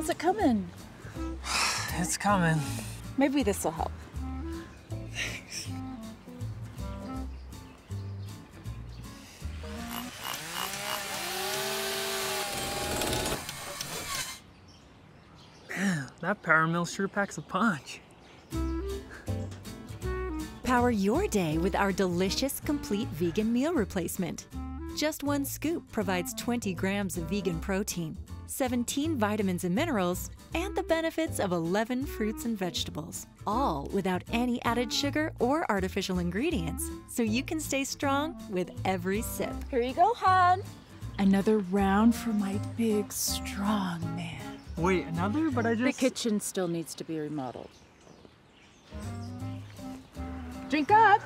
How's it coming? It's coming. Maybe this will help. Thanks. Man, that power mill sure packs a punch. Power your day with our delicious complete vegan meal replacement. Just one scoop provides 20 grams of vegan protein, 17 vitamins and minerals, and the benefits of 11 fruits and vegetables, all without any added sugar or artificial ingredients, so you can stay strong with every sip. Here you go, hon. Another round for my big, strong man. Wait, another? But I The just... kitchen still needs to be remodeled. Drink up.